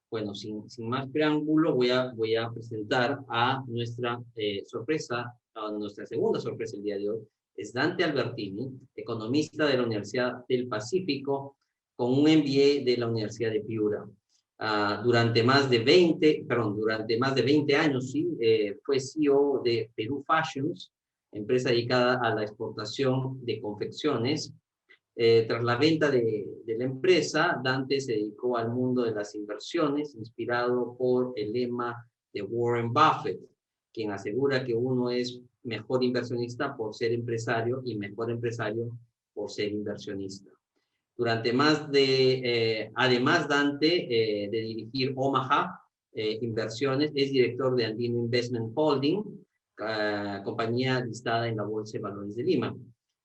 Bueno, sin más preámbulo, voy a presentar a nuestra sorpresa, a nuestra segunda sorpresa el día de hoy. Es Dante Albertini, economista de la Universidad del Pacífico, con un MBA de la Universidad de Piura. Durante más de 20 años, sí, fue CEO de Perú Fashions, empresa dedicada a la exportación de confecciones. Tras la venta de la empresa, Dante se dedicó al mundo de las inversiones, inspirado por el lema de Warren Buffett, quien asegura que uno es mejor inversionista por ser empresario y mejor empresario por ser inversionista. Además, Dante, de dirigir Omaha Inversiones, es director de Andino Investment Holding, compañía listada en la Bolsa de Valores de Lima,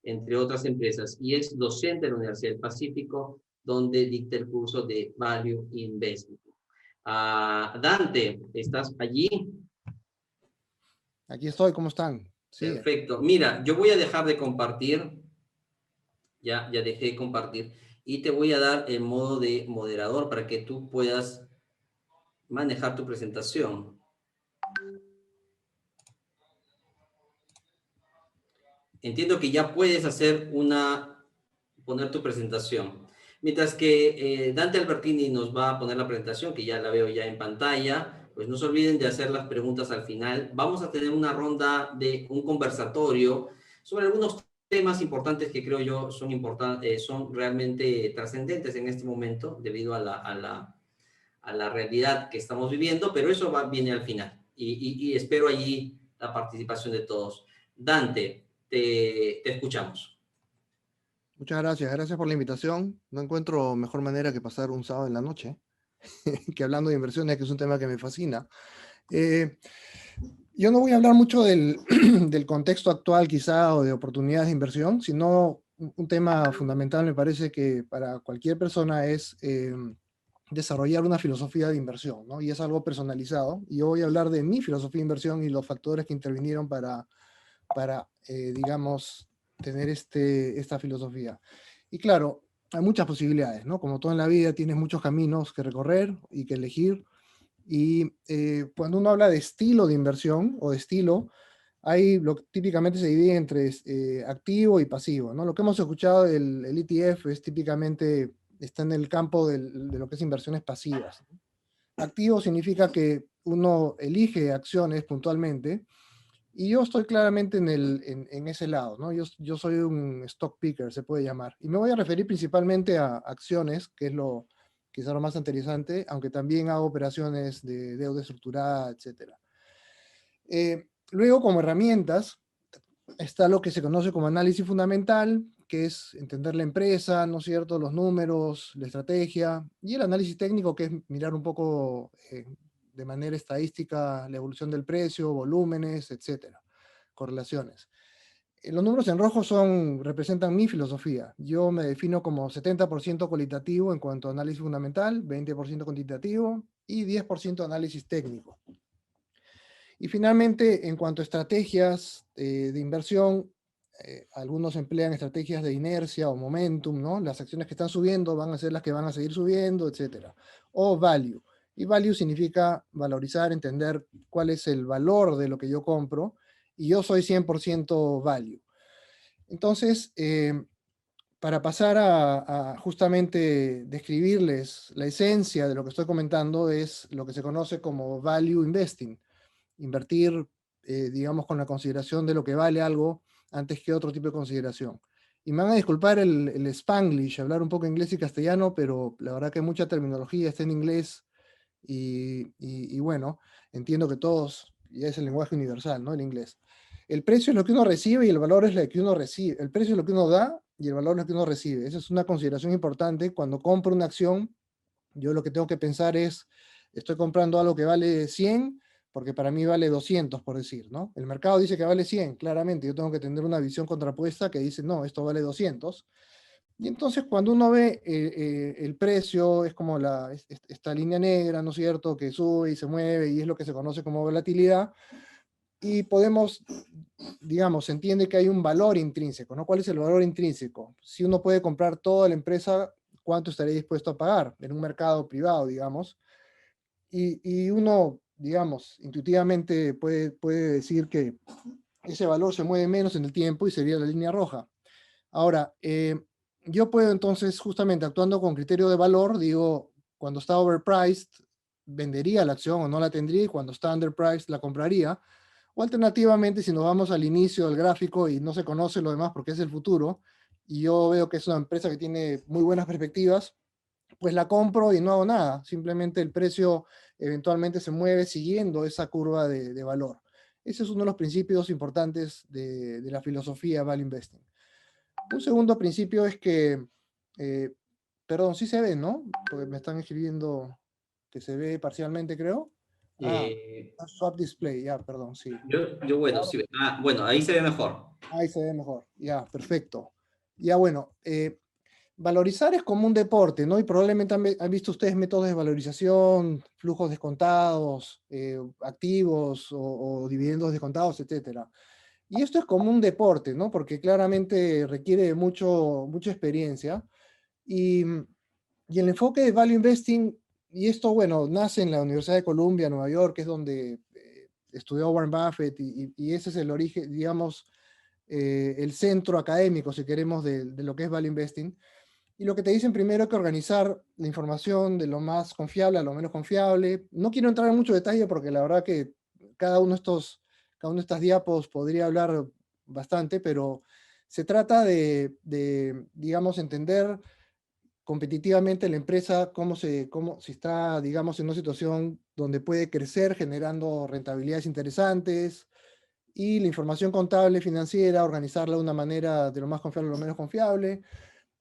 entre otras empresas, y es docente de la Universidad del Pacífico, donde dicta el curso de Value Investing. Dante, ¿estás allí? Aquí estoy, ¿cómo están? Sí. Perfecto. Mira, yo voy a dejar de compartir, ya dejé de compartir, y te voy a dar el modo de moderador para que tú puedas manejar tu presentación. Entiendo que ya puedes poner tu presentación. Mientras que Dante Albertini nos va a poner la presentación, que ya la veo ya en pantalla, pues no se olviden de hacer las preguntas al final. Vamos a tener una ronda de un conversatorio sobre algunos temas importantes que creo yo son realmente trascendentes en este momento debido a la realidad que estamos viviendo, pero eso viene al final. Y espero allí la participación de todos. Dante, te escuchamos. Muchas gracias, gracias por la invitación. No encuentro mejor manera que pasar un sábado en la noche que hablando de inversiones, que es un tema que me fascina. Yo no voy a hablar mucho del, del contexto actual quizá o de oportunidades de inversión, sino un tema fundamental me parece que para cualquier persona es desarrollar una filosofía de inversión, ¿no? Y es algo personalizado. Y yo voy a hablar de mi filosofía de inversión y los factores que intervinieron para digamos, tener esta filosofía. Y claro, hay muchas posibilidades, ¿no? Como todo en la vida, tienes muchos caminos que recorrer y que elegir. Y cuando uno habla de estilo de inversión o de estilo, típicamente se divide entre activo y pasivo, ¿no? Lo que hemos escuchado del el ETF es típicamente, está en el campo de lo que es inversiones pasivas, ¿no? Activo significa que uno elige acciones puntualmente, y yo estoy claramente en ese lado, ¿no? Yo soy un stock picker, se puede llamar. Y me voy a referir principalmente a acciones, que es quizá lo más interesante, aunque también hago operaciones de deuda estructurada, etc. Luego, como herramientas, está lo que se conoce como análisis fundamental, que es entender la empresa, ¿no es cierto?, los números, la estrategia, y el análisis técnico, que es mirar un poco de manera estadística la evolución del precio, volúmenes, etcétera, correlaciones. Los números en rojo representan mi filosofía. Yo me defino como 70% cualitativo en cuanto a análisis fundamental, 20% cuantitativo y 10% análisis técnico. Y finalmente, en cuanto a estrategias de inversión, algunos emplean estrategias de inercia o momentum, ¿no? Las acciones que están subiendo van a ser las que van a seguir subiendo, etcétera. O value. Y value significa valorizar, entender cuál es el valor de lo que yo compro, y yo soy 100% value. Entonces, para pasar a justamente describirles la esencia de lo que estoy comentando, es lo que se conoce como value investing. Invertir, digamos, con la consideración de lo que vale algo antes que otro tipo de consideración. Y me van a disculpar el Spanglish, hablar un poco inglés y castellano, pero la verdad que mucha terminología está en inglés y bueno, entiendo que todos, ya es el lenguaje universal, ¿no? El inglés. El precio es lo que uno recibe y el valor es lo que uno recibe. El precio es lo que uno da y el valor es lo que uno recibe. Esa es una consideración importante. Cuando compro una acción, yo lo que tengo que pensar es, estoy comprando algo que vale 100, porque para mí vale 200, por decir, ¿no? El mercado dice que vale 100, claramente. Yo tengo que tener una visión contrapuesta que dice, no, esto vale 200. Y entonces cuando uno ve el precio, es como esta línea negra, ¿no es cierto?, que sube y se mueve y es lo que se conoce como volatilidad. Y podemos, digamos, se entiende que hay un valor intrínseco, ¿no? ¿Cuál es el valor intrínseco? Si uno puede comprar toda la empresa, ¿cuánto estaría dispuesto a pagar en un mercado privado, digamos? y uno, digamos, intuitivamente puede decir que ese valor se mueve menos en el tiempo y sería la línea roja. Ahora, yo puedo entonces, justamente actuando con criterio de valor, digo, cuando está overpriced, vendería la acción o no la tendría, y cuando está underpriced, la compraría. O alternativamente, si nos vamos al inicio del gráfico y no se conoce lo demás porque es el futuro, y yo veo que es una empresa que tiene muy buenas perspectivas, pues la compro y no hago nada. Simplemente el precio eventualmente se mueve siguiendo esa curva de valor. Ese es uno de los principios importantes de la filosofía Value Investing. Un segundo principio es que, eh, perdón, sí se ve, ¿no? Porque me están escribiendo que se ve parcialmente, creo. Ah, Eh, Swap Display, ya, perdón, sí. bueno, sí. Ah, bueno, ahí se ve mejor. Ahí se ve mejor, ya, perfecto. Ya, bueno, valorizar es como un deporte, ¿no? Y probablemente han visto ustedes métodos de valorización, flujos descontados, activos o dividendos descontados, etcétera. Y esto es como un deporte, ¿no? Porque claramente requiere de mucha experiencia. Y, y el enfoque de Value Investing, y esto, bueno, nace en la Universidad de Columbia, Nueva York, que es donde estudió Warren Buffett, y ese es el origen, digamos, el centro académico, si queremos, de lo que es Value Investing. Y lo que te dicen primero es que organizar la información de lo más confiable a lo menos confiable. No quiero entrar en mucho detalle porque la verdad que cada uno de estos, cada una de estas diapos podría hablar bastante, pero se trata digamos, entender competitivamente la empresa, cómo, si está, digamos, en una situación donde puede crecer generando rentabilidades interesantes, y la información contable financiera, organizarla de una manera de lo más confiable a lo menos confiable.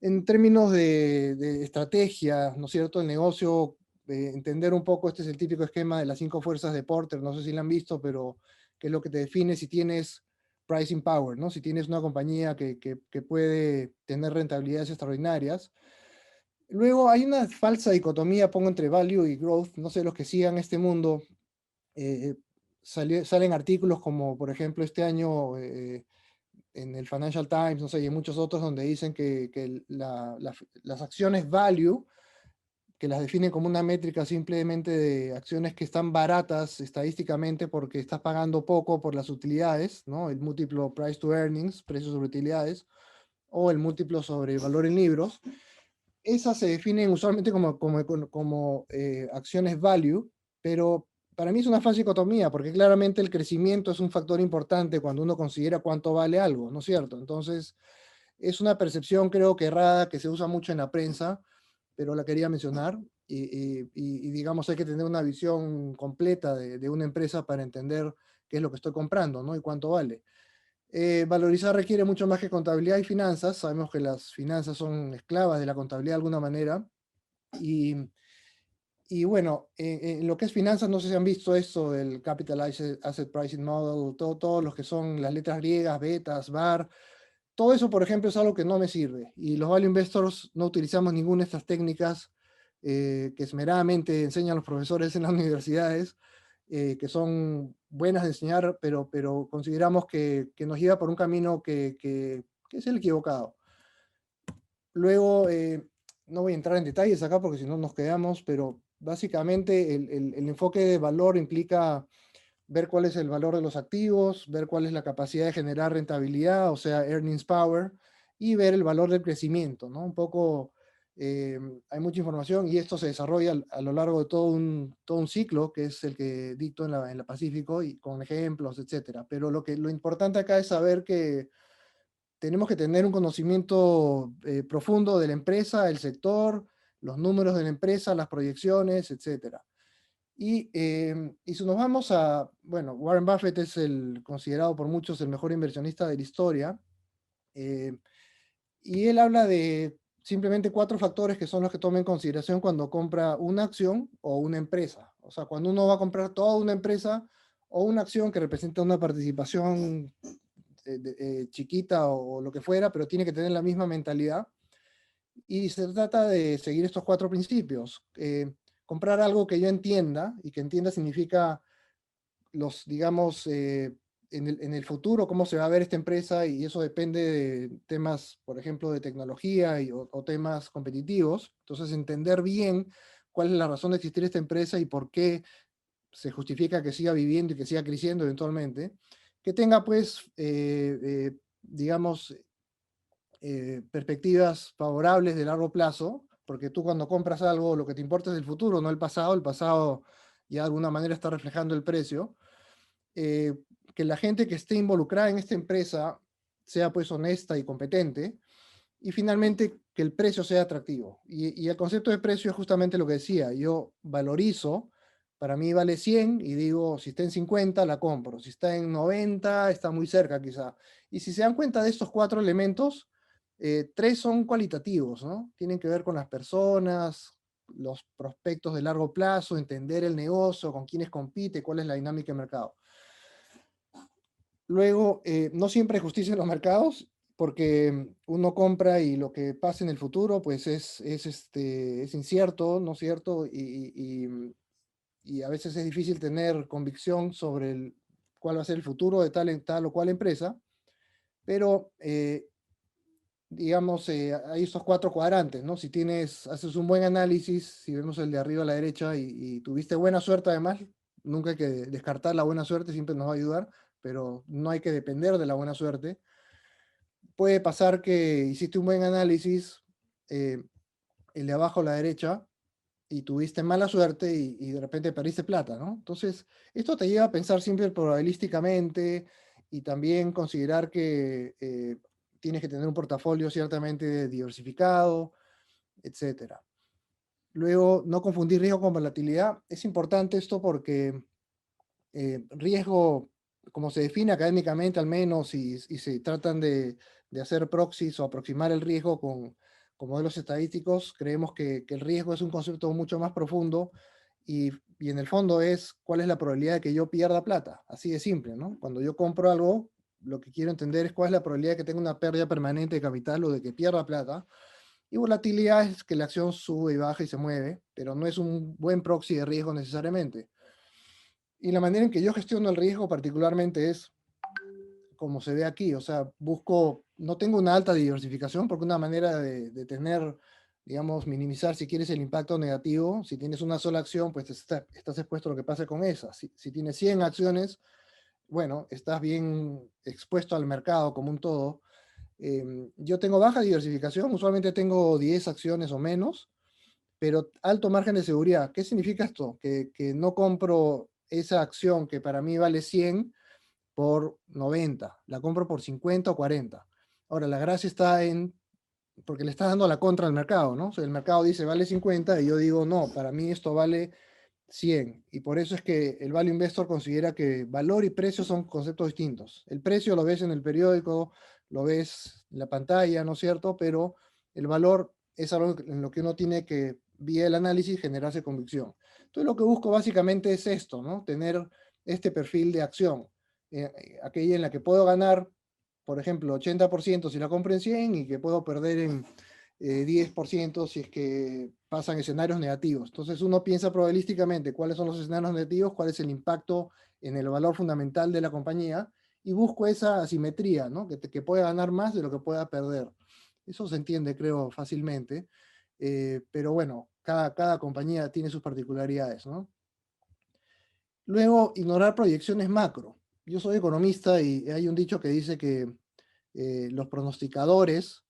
En términos de estrategia, ¿no es cierto? El negocio, entender un poco, este es el típico esquema de las 5 fuerzas de Porter, no sé si lo han visto, pero que es lo que te define si tienes pricing power, ¿no? Si tienes una compañía que puede tener rentabilidades extraordinarias. Luego hay una falsa dicotomía, pongo entre value y growth, no sé, los que sigan este mundo, eh, salen artículos como, por ejemplo, este año en el Financial Times, no sé, y en muchos otros donde dicen que las acciones value, que las definen como una métrica simplemente de acciones que están baratas estadísticamente porque estás pagando poco por las utilidades, ¿no? El múltiplo price to earnings, precios sobre utilidades, o el múltiplo sobre valor en libros. Esas se definen usualmente como acciones value, pero para mí es una falsa dicotomía, porque claramente el crecimiento es un factor importante cuando uno considera cuánto vale algo, ¿no es cierto? Entonces, es una percepción creo que errada, que se usa mucho en la prensa, pero la quería mencionar, y digamos hay que tener una visión completa de una empresa para entender qué es lo que estoy comprando, ¿no? Y cuánto vale. Valorizar requiere mucho más que contabilidad y finanzas. Sabemos que las finanzas son esclavas de la contabilidad de alguna manera. Y, y bueno, en lo que es finanzas, no sé si han visto esto del Capital Asset Pricing Model, todos los que son las letras griegas, betas, bar. Todo eso, por ejemplo, es algo que no me sirve. Y los value investors no utilizamos ninguna de estas técnicas que esmeradamente enseñan los profesores en las universidades, que son buenas de enseñar, pero consideramos que nos lleva por un camino que es el equivocado. Luego, no voy a entrar en detalles acá porque si no nos quedamos, pero básicamente el enfoque de valor implica ver cuál es el valor de los activos, ver cuál es la capacidad de generar rentabilidad, o sea, earnings power, y ver el valor del crecimiento, ¿no? Un poco, hay mucha información y esto se desarrolla a lo largo de todo un ciclo, que es el que dicto en la Pacífico, y con ejemplos, etcétera. Pero lo importante acá es saber que tenemos que tener un conocimiento profundo de la empresa, el sector, los números de la empresa, las proyecciones, etcétera. Y si nos vamos bueno, Warren Buffett es considerado por muchos el mejor inversionista de la historia, eh, y él habla de simplemente 4 factores que son los que toma en consideración cuando compra una acción o una empresa. O sea, cuando uno va a comprar toda una empresa o una acción que representa una participación chiquita o lo que fuera, pero tiene que tener la misma mentalidad. Y se trata de seguir estos 4 principios. Comprar algo que yo entienda, y que entienda significa digamos, en el futuro, cómo se va a ver esta empresa, y eso depende de temas, por ejemplo, de tecnología o temas competitivos. Entonces, entender bien cuál es la razón de existir esta empresa y por qué se justifica que siga viviendo y que siga creciendo eventualmente, que tenga pues, digamos, perspectivas favorables de largo plazo, porque tú cuando compras algo lo que te importa es el futuro, no el pasado ya de alguna manera está reflejando el precio, eh, que la gente que esté involucrada en esta empresa sea pues honesta y competente, y finalmente que el precio sea atractivo. Y el concepto de precio es justamente lo que decía, yo valorizo, para mí vale 100 y digo, si está en 50 la compro, si está en 90 está muy cerca quizá. Y si se dan cuenta de estos cuatro elementos, tres son cualitativos, ¿no? Tienen que ver con las personas, los prospectos de largo plazo, entender el negocio, con quiénes compite, cuál es la dinámica de mercado. Luego, no siempre hay justicia en los mercados, porque uno compra y lo que pasa en el futuro, pues es incierto, ¿no es cierto? Y a veces es difícil tener convicción sobre cuál va a ser el futuro de tal o cual empresa, pero digamos, hay estos cuatro cuadrantes, ¿no? Si haces un buen análisis, si vemos el de arriba a la derecha y tuviste buena suerte además, nunca hay que descartar la buena suerte, siempre nos va a ayudar, pero no hay que depender de la buena suerte. Puede pasar que hiciste un buen análisis, eh, el de abajo a la derecha, y tuviste mala suerte y de repente perdiste plata, ¿no? Entonces, esto te lleva a pensar siempre probabilísticamente y también considerar que tienes que tener un portafolio ciertamente diversificado, etcétera. Luego, no confundir riesgo con volatilidad. Es importante esto porque riesgo, como se define académicamente al menos, y se tratan de hacer proxies o aproximar el riesgo con modelos estadísticos, creemos que el riesgo es un concepto mucho más profundo y en el fondo es cuál es la probabilidad de que yo pierda plata, así de simple, ¿no? Cuando yo compro algo, lo que quiero entender es cuál es la probabilidad de que tenga una pérdida permanente de capital o de que pierda plata. Y volatilidad es que la acción sube y baja y se mueve, pero no es un buen proxy de riesgo necesariamente. Y la manera en que yo gestiono el riesgo particularmente es como se ve aquí, o sea, no tengo una alta diversificación porque una manera de tener, digamos, minimizar si quieres el impacto negativo, si tienes una sola acción, pues estás expuesto a lo que pase con esa. Si tienes 100 acciones, bueno, estás bien expuesto al mercado como un todo. Yo tengo baja diversificación, usualmente tengo 10 acciones o menos, pero alto margen de seguridad. ¿Qué significa esto? Que no compro esa acción que para mí vale 100 por 90, la compro por 50 o 40. Ahora, la gracia está porque le estás dando la contra al mercado, ¿no? O sea, el mercado dice vale 50 y yo digo, no, para mí esto vale 100. Y por eso es que el Value Investor considera que valor y precio son conceptos distintos. El precio lo ves en el periódico, lo ves en la pantalla, ¿no es cierto? Pero el valor es algo en lo que uno tiene que, vía el análisis, generarse convicción. Entonces lo que busco básicamente es esto, ¿no? Tener este perfil de acción, aquella en la que puedo ganar, por ejemplo, 80% si la compro en 100 y que puedo perder en 10% si es que pasan escenarios negativos. Entonces uno piensa probabilísticamente cuáles son los escenarios negativos, cuál es el impacto en el valor fundamental de la compañía y busco esa asimetría, ¿no? Que pueda ganar más de lo que pueda perder. Eso se entiende, creo, fácilmente, pero bueno, cada compañía tiene sus particularidades, ¿no? Luego, ignorar proyecciones macro. Yo soy economista y hay un dicho que dice que los pronosticadores,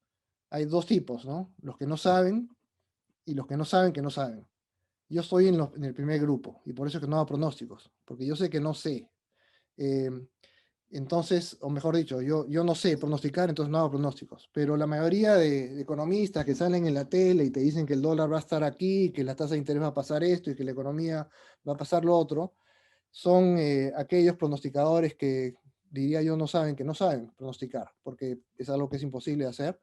hay dos tipos, ¿no? Los que no saben y los que no saben que no saben. Yo estoy en el primer grupo y por eso es que no hago pronósticos, porque yo sé que no sé. Eh, entonces, o mejor dicho, yo no sé pronosticar, entonces no hago pronósticos. Pero la mayoría de economistas que salen en la tele y te dicen que el dólar va a estar aquí, que la tasa de interés va a pasar esto y que la economía va a pasar lo otro, son aquellos pronosticadores que diría yo no saben que no saben pronosticar, porque es algo que es imposible de hacer.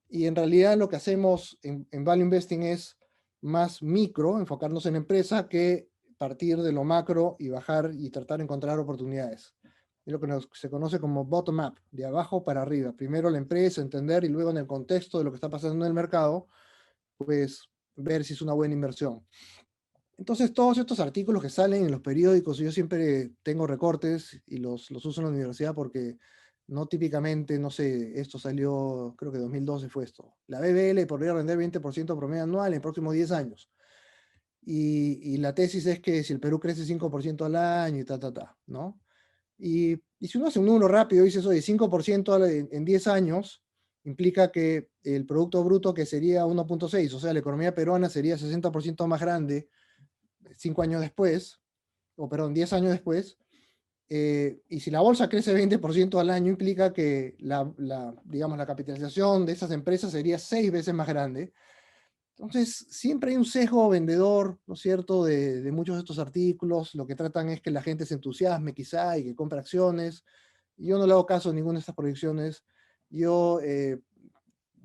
Y en realidad lo que hacemos en Value Investing es más micro, enfocarnos en empresa, que partir de lo macro y bajar y tratar de encontrar oportunidades. Es lo que se conoce como bottom-up, de abajo para arriba. Primero la empresa, entender y luego en el contexto de lo que está pasando en el mercado, pues ver si es una buena inversión. Entonces, todos estos artículos que salen en los periódicos, yo siempre tengo recortes y los uso en la universidad porque no típicamente, no sé, esto salió, creo que 2012 fue esto. La BBL podría render 20% promedio anual en los próximos 10 años. y la tesis es que si el Perú crece 5% al año y ¿no? Y si uno hace un número rápido, dices, oye, 5% en 10 años implica que el Producto Bruto, que sería 1,6, o sea, la economía peruana sería 60% más grande 5 años después, o perdón, 10 años después, y si la bolsa crece 20% al año, implica que digamos, la capitalización de esas empresas sería 6 veces más grande. Entonces, siempre hay un sesgo vendedor, ¿no es cierto?, de muchos de estos artículos. Lo que tratan es que la gente se entusiasme quizá y que compre acciones. Yo no le hago caso a ninguna de estas proyecciones. Yo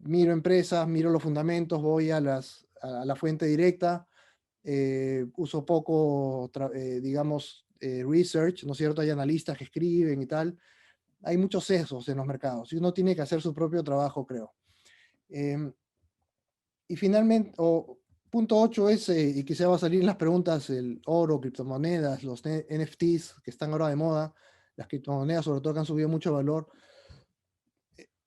miro empresas, miro los fundamentos, voy a la fuente directa, uso poco, digamos, research, ¿no es cierto? Hay analistas que escriben y tal. Hay muchos sesgos en los mercados y uno tiene que hacer su propio trabajo, creo. Em, y finalmente, punto 8 es, y quizá va a salir en las preguntas, el oro, criptomonedas, los NFTs que están ahora de moda, las criptomonedas sobre todo que han subido mucho valor.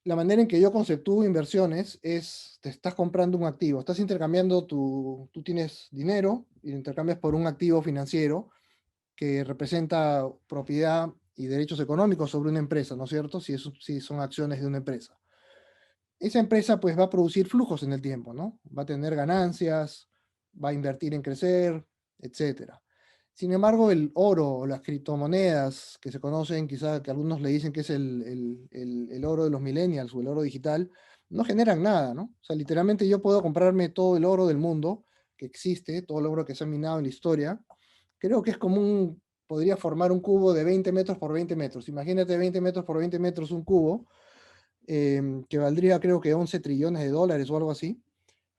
La manera en que yo conceptúo inversiones es, te estás comprando un activo, estás intercambiando tú tienes dinero y lo intercambias por un activo financiero que representa propiedad y derechos económicos sobre una empresa, ¿no es cierto? Si son acciones de una empresa. Esa empresa pues va a producir flujos en el tiempo, ¿no? Va a tener ganancias, va a invertir en crecer, etcétera. Sin embargo, el oro o las criptomonedas que se conocen, quizá que algunos le dicen que es el oro de los millennials o el oro digital, no generan nada, ¿no? O sea, literalmente yo puedo comprarme todo el oro del mundo que existe, todo el oro que se ha minado en la historia. Creo que es como podría formar un cubo de 20 metros por 20 metros. Imagínate 20 metros por 20 metros un cubo, que valdría creo que 11 trillones de dólares o algo así,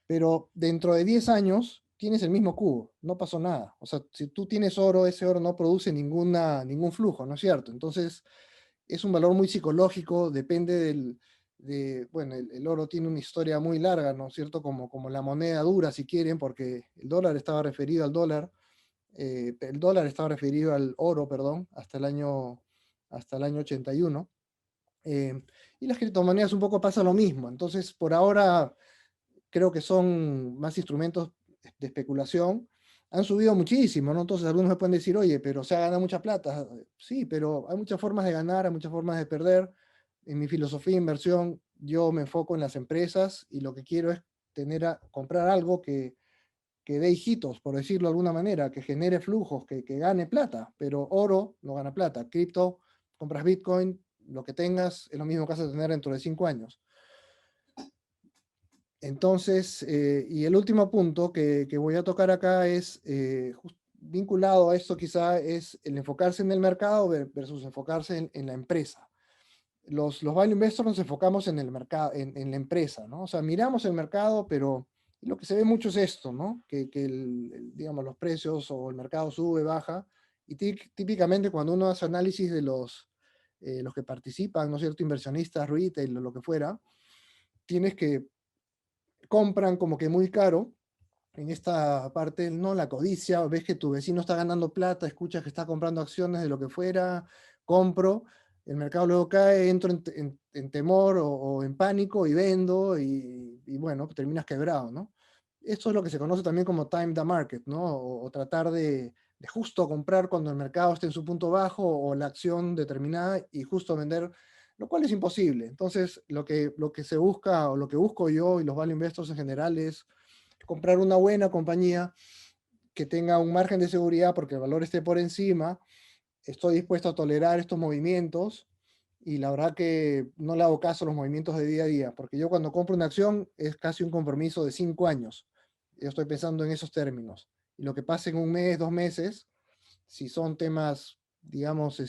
pero dentro de 10 años tienes el mismo cubo, no pasó nada. O sea, si tú tienes oro, ese oro no produce ningún flujo, ¿no es cierto? Entonces, es un valor muy psicológico, depende bueno, el oro tiene una historia muy larga, ¿no es cierto? Como la moneda dura, si quieren, porque el dólar estaba referido al dólar, el dólar estaba referido al oro, perdón, hasta el año 81. eh, y las criptomonedas un poco pasa lo mismo. Entonces, por ahora creo que son más instrumentos de especulación. Han subido muchísimo, ¿no? Entonces algunos me pueden decir, oye, pero se ha ganado mucha plata. Sí, pero hay muchas formas de ganar, hay muchas formas de perder. En mi filosofía de inversión, yo me enfoco en las empresas y lo que quiero es comprar algo que dé hijitos, por decirlo de alguna manera, que genere flujos, que gane plata, pero oro no gana plata. Cripto, compras Bitcoin, lo que tengas es lo mismo que vas a tener dentro de 5 años. Entonces, y el último punto que voy a tocar acá es, vinculado a esto quizá, es el enfocarse en el mercado versus enfocarse en la empresa. Los value investors nos enfocamos en el mercado, en la empresa, ¿no? O sea, miramos el mercado, pero lo que se ve mucho es esto, ¿no? Que digamos, los precios o el mercado sube, baja, y típicamente cuando uno hace análisis de los que participan, ¿no es cierto? Inversionistas, retail o lo que fuera, tienes que compran como que muy caro. En esta parte, ¿no? La codicia, ves que tu vecino está ganando plata, escuchas que está comprando acciones de lo que fuera, compro, el mercado luego cae, entro en temor o en pánico y vendo y bueno, terminas quebrado, ¿no? Esto es lo que se conoce también como time the market, ¿no? O tratar de justo comprar cuando el mercado esté en su punto bajo o la acción determinada y justo vender, lo cual es imposible. Entonces, lo que se busca o lo que busco yo y los value investors en general es comprar una buena compañía que tenga un margen de seguridad porque el valor esté por encima. Estoy dispuesto a tolerar estos movimientos y la verdad que no le hago caso a los movimientos de día a día, porque yo cuando compro una acción es casi un compromiso de 5 años. Yo estoy pensando en esos términos. Y lo que pase en un mes, 2 meses, si son temas, digamos,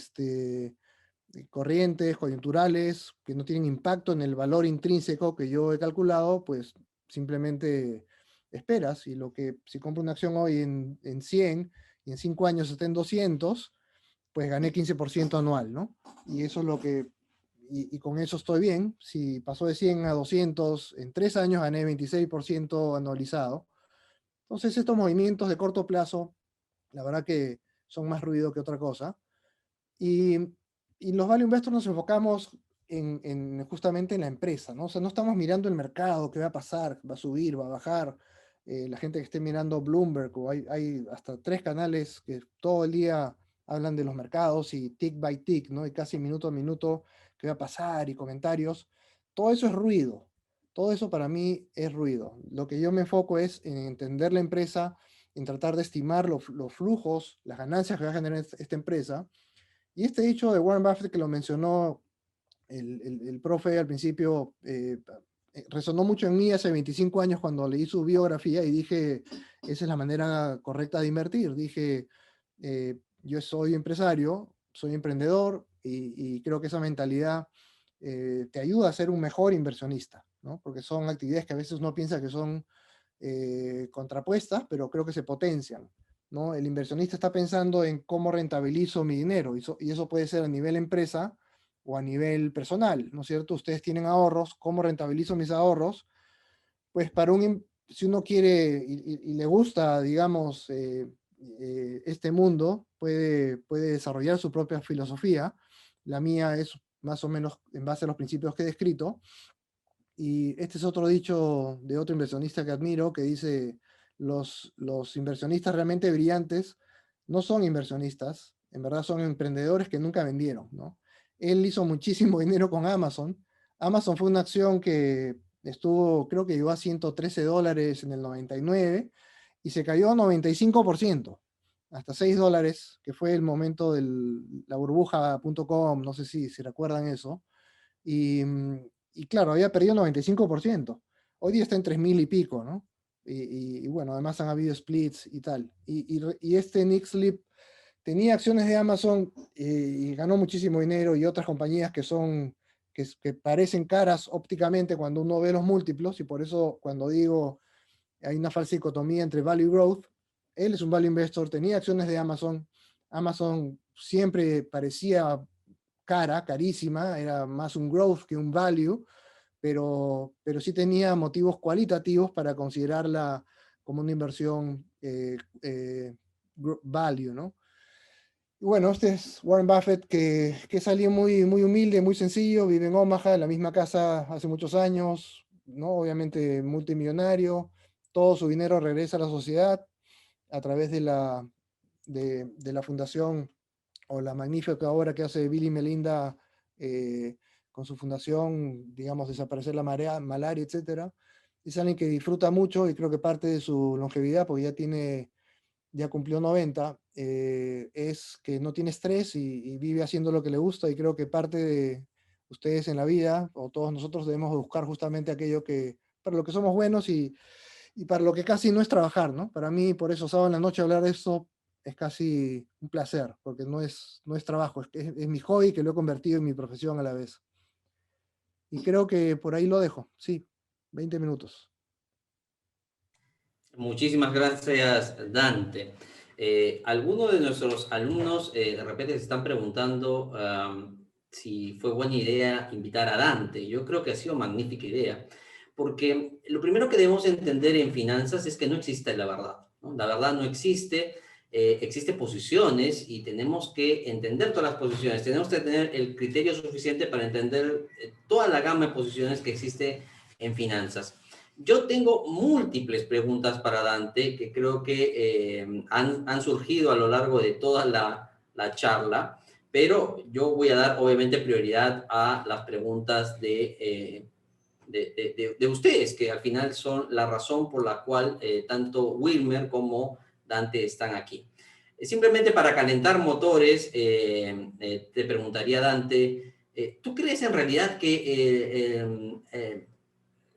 corrientes, coyunturales, que no tienen impacto en el valor intrínseco que yo he calculado, pues simplemente esperas. Y si compro una acción hoy en 100 y en 5 años está en 200, pues gané 15% anual, ¿no? Y eso es y con eso estoy bien. Si pasó de 100 a 200 en 3 años, gané 26% anualizado. Entonces, estos movimientos de corto plazo, la verdad que son más ruido que otra cosa. Y, y los value investors nos enfocamos justamente en la empresa, ¿no? O sea, no estamos mirando el mercado, qué va a pasar, va a subir, va a bajar. la gente que esté mirando Bloomberg, o hay hasta 3 canales que todo el día hablan de los mercados y tick by tick, ¿no? Y casi minuto a minuto qué va a pasar y comentarios. Todo eso es ruido. Todo eso para mí es ruido. Lo que yo me enfoco es en entender la empresa, en tratar de estimar los flujos, las ganancias que va a generar esta empresa. Y este dicho de Warren Buffett que lo mencionó el profe al principio, resonó mucho en mí hace 25 años cuando leí su biografía y dije, esa es la manera correcta de invertir. Dije, yo soy empresario, soy emprendedor y creo que esa mentalidad te ayuda a ser un mejor inversionista, ¿no? Porque son actividades que a veces uno piensa que son contrapuestas, pero creo que se potencian, ¿no? El inversionista está pensando en cómo rentabilizo mi dinero y eso puede ser a nivel empresa o a nivel personal, ¿no es cierto? Ustedes tienen ahorros, ¿cómo rentabilizo mis ahorros? Pues si uno quiere y le gusta, digamos, este mundo, puede desarrollar su propia filosofía. La mía es más o menos en base a los principios que he descrito. Y este es otro dicho de otro inversionista que admiro, que dice, los inversionistas realmente brillantes no son inversionistas, en verdad son emprendedores que nunca vendieron, ¿no? Él hizo muchísimo dinero con Amazon. Amazon fue una acción que estuvo, creo que llegó a $113 en el 99 y se cayó a 95%, hasta $6, que fue el momento de la burbuja.com, no sé si recuerdan eso. Y, y claro, había perdido 95%. Hoy día está en 3.000 y pico, ¿no? Y bueno, además han habido splits y tal. Y este Nick Sleep tenía acciones de Amazon y ganó muchísimo dinero y otras compañías que parecen caras ópticamente cuando uno ve los múltiplos, y por eso cuando digo hay una falsa dicotomía entre value y growth, él es un value investor, tenía acciones de Amazon, Amazon siempre parecía carísima, era más un growth que un value, pero sí tenía motivos cualitativos para considerarla como una inversión value, ¿no? Y bueno, este es Warren Buffett, que es alguien muy humilde, muy sencillo, vive en Omaha, en la misma casa hace muchos años, ¿no? Obviamente multimillonario, todo su dinero regresa a la sociedad a través de la fundación o la magnífica obra que hace Bill y Melinda eh, con su fundación, digamos, desaparecer la malaria, etcétera. Es alguien que disfruta mucho y creo que parte de su longevidad, porque ya cumplió 90, es que no tiene estrés y vive haciendo lo que le gusta, y creo que parte de ustedes en la vida, o todos nosotros, debemos buscar justamente aquello para lo que somos buenos y para lo que casi no es trabajar, ¿no? Para mí, por eso sábado en la noche hablar de esto es casi un placer, porque no es trabajo, es mi hobby que lo he convertido en mi profesión a la vez. Y creo que por ahí lo dejo, sí, 20 minutos. Muchísimas gracias, Dante. Algunos de nuestros alumnos de repente se están preguntando si fue buena idea invitar a Dante. Yo creo que ha sido magnífica idea, porque lo primero que debemos entender en finanzas es que no existe la verdad, ¿no? La verdad no existe, existen posiciones y tenemos que entender todas las posiciones. Tenemos que tener el criterio suficiente para entender toda la gama de posiciones que existe en finanzas. Yo tengo múltiples preguntas para Dante que creo que han surgido a lo largo de toda la charla, pero yo voy a dar obviamente prioridad a las preguntas de ustedes, que al final son la razón por la cual tanto Wilmer como Dante están aquí. Simplemente para calentar motores, te preguntaría, Dante, ¿tú crees en realidad que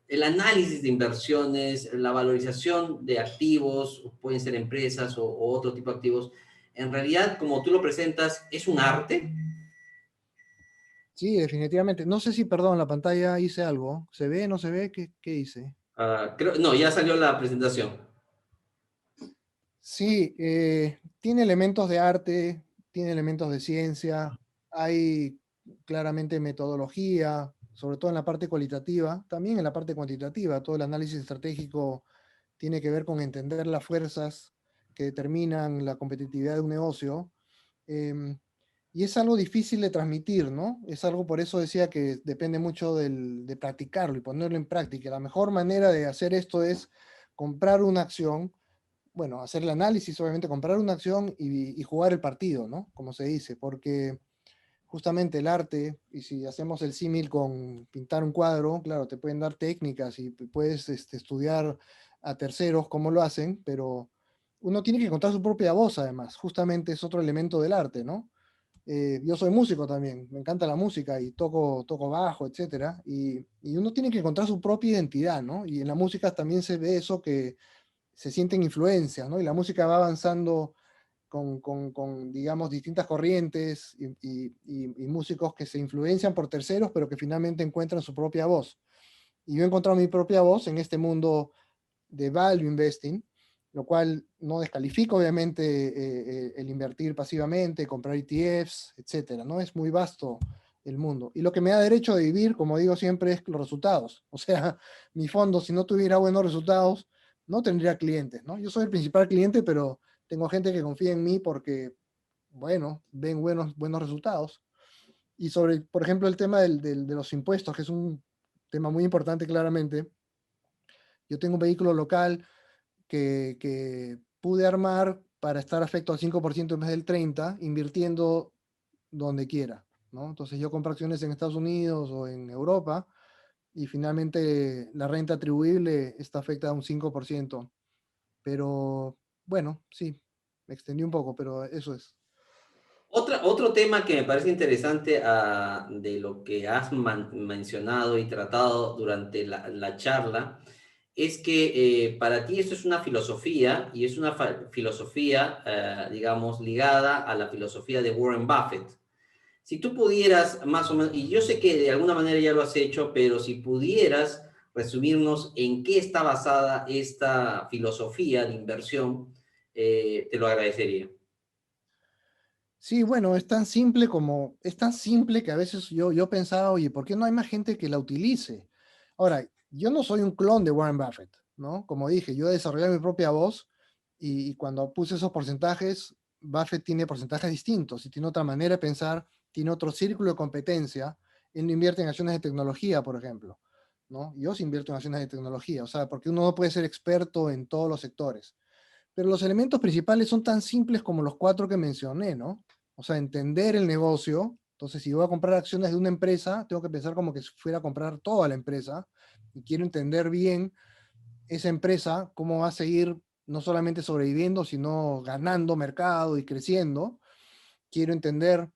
el análisis de inversiones, la valorización de activos, pueden ser empresas o otro tipo de activos, en realidad, como tú lo presentas, es un arte? Sí, definitivamente. No sé si, perdón, la pantalla hice algo. ¿Se ve, no se ve? ¿Qué hice? No, ya salió la presentación. Sí, tiene elementos de arte, tiene elementos de ciencia, hay claramente metodología, sobre todo en la parte cualitativa, también en la parte cuantitativa. Todo el análisis estratégico tiene que ver con entender las fuerzas que determinan la competitividad de un negocio. em, y es algo difícil de transmitir, ¿no? Es algo, por eso decía que depende mucho de practicarlo y ponerlo en práctica. La mejor manera de hacer esto es comprar una acción, bueno, hacer el análisis, obviamente comprar una acción y jugar el partido, ¿no? Como se dice, porque justamente el arte, y si hacemos el símil con pintar un cuadro, claro, te pueden dar técnicas y puedes estudiar a terceros cómo lo hacen, pero uno tiene que encontrar su propia voz, además, justamente es otro elemento del arte, ¿no? Yo soy músico también, me encanta la música y toco bajo, etcétera, y uno tiene que encontrar su propia identidad, ¿no? Y en la música también se ve eso que se sienten influencias, ¿no? Y la música va avanzando digamos, distintas corrientes y músicos que se influencian por terceros, pero que finalmente encuentran su propia voz. Y yo he encontrado mi propia voz en este mundo de value investing, lo cual no descalifica obviamente el invertir pasivamente, comprar ETFs, etcétera, ¿no? Es muy vasto el mundo. Y lo que me da derecho de vivir, como digo siempre, es los resultados. O sea, mi fondo, si no tuviera buenos resultados, no tendría clientes, ¿no? Yo soy el principal cliente, pero tengo gente que confía en mí porque, bueno, ven buenos resultados. Y sobre, por ejemplo, el tema de los impuestos, que es un tema muy importante claramente. Yo tengo un vehículo local que pude armar para estar afecto al 5% en vez del 30%, invirtiendo donde quiera, ¿no? Entonces yo compro acciones en Estados Unidos o en Europa y finalmente la renta atribuible está afectada a un 5%. Pero bueno, sí, me extendí un poco, pero eso es. Otro tema que me parece interesante de lo que has mencionado y tratado durante la charla es que para ti esto es una filosofía y es una filosofía, digamos, ligada a la filosofía de Warren Buffett. Si tú pudieras más o menos, y yo sé que de alguna manera ya lo has hecho, pero si pudieras resumirnos en qué está basada esta filosofía de inversión, te lo agradecería. Sí, bueno, es tan simple que a veces yo pensaba, oye, ¿por qué no hay más gente que la utilice? Ahora, yo no soy un clon de Warren Buffett, ¿no? Como dije, yo he desarrollado mi propia voz y cuando puse esos porcentajes, Buffett tiene porcentajes distintos y tiene otra manera de pensar, tiene otro círculo de competencia. Él no invierte en acciones de tecnología, por ejemplo, ¿no? Yo sí invierto en acciones de tecnología, o sea, porque uno no puede ser experto en todos los sectores. Pero los elementos principales son tan simples como los cuatro que mencioné, ¿no? O sea, entender el negocio. Entonces, si voy a comprar acciones de una empresa, tengo que pensar como que si fuera a comprar toda la empresa y quiero entender bien esa empresa, cómo va a seguir no solamente sobreviviendo, sino ganando mercado y creciendo. Quiero entender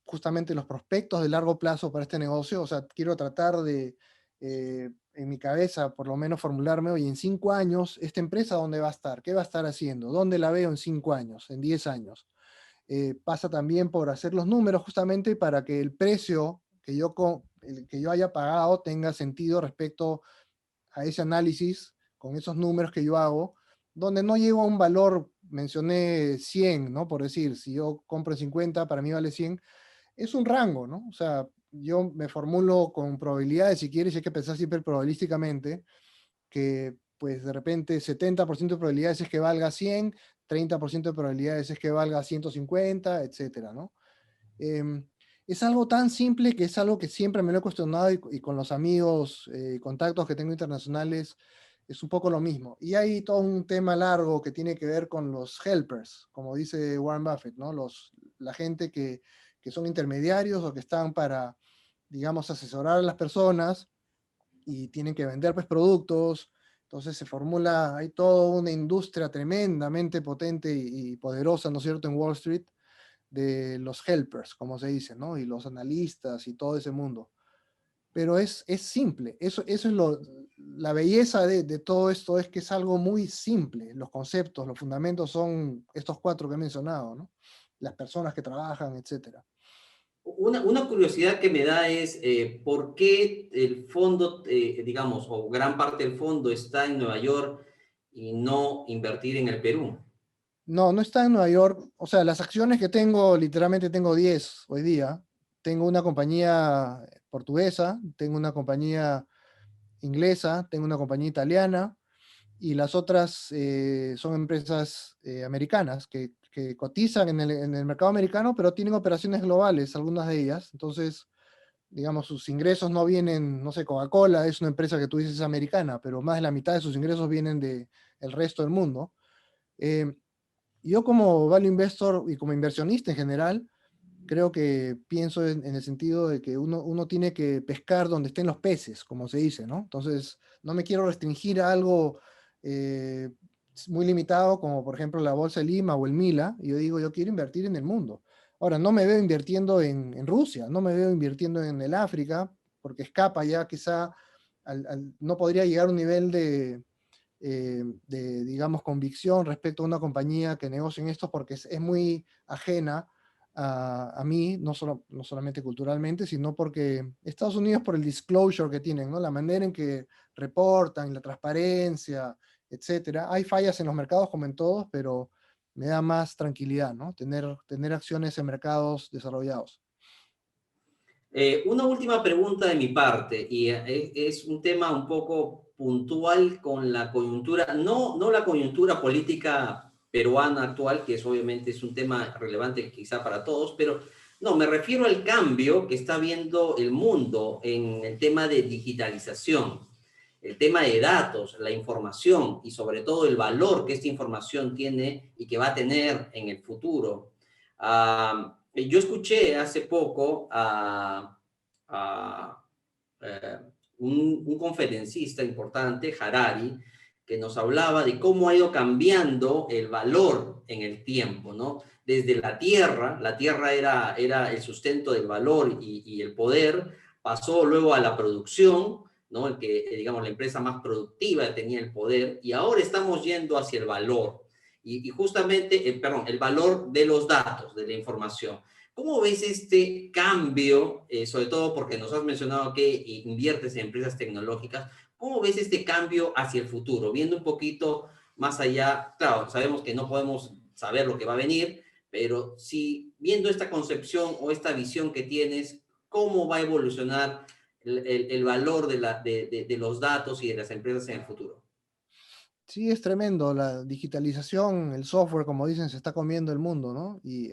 justamente los prospectos de largo plazo para este negocio. O sea, quiero tratar de, en mi cabeza, por lo menos formularme, oye, en 5 años, ¿esta empresa dónde va a estar? ¿Qué va a estar haciendo? ¿Dónde la veo en 5 años, en 10 años? Pasa también por hacer los números justamente para que el precio que yo haya pagado tenga sentido respecto a ese análisis con esos números que yo hago, donde no llego a un valor, mencioné 100, ¿no? Por decir, si yo compro en 50, para mí vale 100, es un rango, ¿no? O sea, yo me formulo con probabilidades, si quieres, hay que pensar siempre probabilísticamente, que pues de repente 70% de probabilidades es que valga 100, 30% de probabilidades es que valga 150, etcétera, ¿no? Em, es algo tan simple que es algo que siempre me lo he cuestionado y con los amigos y contactos que tengo internacionales es un poco lo mismo. Y hay todo un tema largo que tiene que ver con los helpers, como dice Warren Buffett, ¿no? La gente que son intermediarios o que están para, digamos, asesorar a las personas y tienen que vender pues productos. Entonces se formula, hay toda una industria tremendamente potente y poderosa, ¿no es cierto?, en Wall Street de los helpers, como se dice, ¿no? Y los analistas y todo ese mundo. Pero es simple, eso es la belleza de todo esto, es que es algo muy simple. Los conceptos, los fundamentos son estos cuatro que he mencionado, ¿no? Las personas que trabajan, etcétera. Una curiosidad que me da es por qué el fondo, digamos, o gran parte del fondo está en Nueva York y no invertir en el Perú. No, no está en Nueva York. O sea, las acciones que tengo, literalmente tengo 10 hoy día. Tengo una compañía portuguesa, tengo una compañía inglesa, tengo una compañía italiana, y las otras son empresas americanas que cotizan en el mercado americano, pero tienen operaciones globales, algunas de ellas. Entonces, digamos, sus ingresos no vienen, no sé, Coca-Cola es una empresa que tú dices es americana, pero más de la mitad de sus ingresos vienen del resto del mundo. Eh, yo como value investor y como inversionista en general, creo que pienso en el sentido de que uno tiene que pescar donde estén los peces, como se dice, ¿no? Entonces, no me quiero restringir a algo eh, muy limitado, como por ejemplo la Bolsa de Lima o el Mila, y yo digo, yo quiero invertir en el mundo. Ahora, no me veo invirtiendo en Rusia, no me veo invirtiendo en el África, porque escapa ya quizá, no podría llegar a un nivel digamos, convicción respecto a una compañía que negocia en esto porque es muy ajena a mí, no solamente culturalmente, sino porque Estados Unidos por el disclosure que tienen, ¿no? La manera en que reportan, la transparencia, etcétera. Hay fallas en los mercados como en todos, pero me da más tranquilidad, ¿no? Tener acciones en mercados desarrollados. Una última pregunta de mi parte, y es un tema un poco puntual con la coyuntura, no la coyuntura política peruana actual, que es obviamente es un tema relevante quizá para todos, pero no, me refiero al cambio que está viendo el mundo en el tema de digitalización, el tema de datos, la información y sobre todo el valor que esta información tiene y que va a tener en el futuro. Yo escuché hace poco a un conferencista importante, Harari, que nos hablaba de cómo ha ido cambiando el valor en el tiempo, ¿no? Desde la tierra era el sustento del valor y el poder, pasó luego a la producción, ¿no? El que, digamos, la empresa más productiva tenía el poder, y ahora estamos yendo hacia el valor. Y justamente, perdón, el valor de los datos, de la información. ¿Cómo ves este cambio, sobre todo porque nos has mencionado que inviertes en empresas tecnológicas? ¿Cómo ves este cambio hacia el futuro? Viendo un poquito más allá, claro, sabemos que no podemos saber lo que va a venir, pero si viendo esta concepción o esta visión que tienes, ¿cómo va a evolucionar el valor de los datos y de las empresas en el futuro? Sí, es tremendo. La digitalización, el software, como dicen, se está comiendo el mundo, ¿no? Y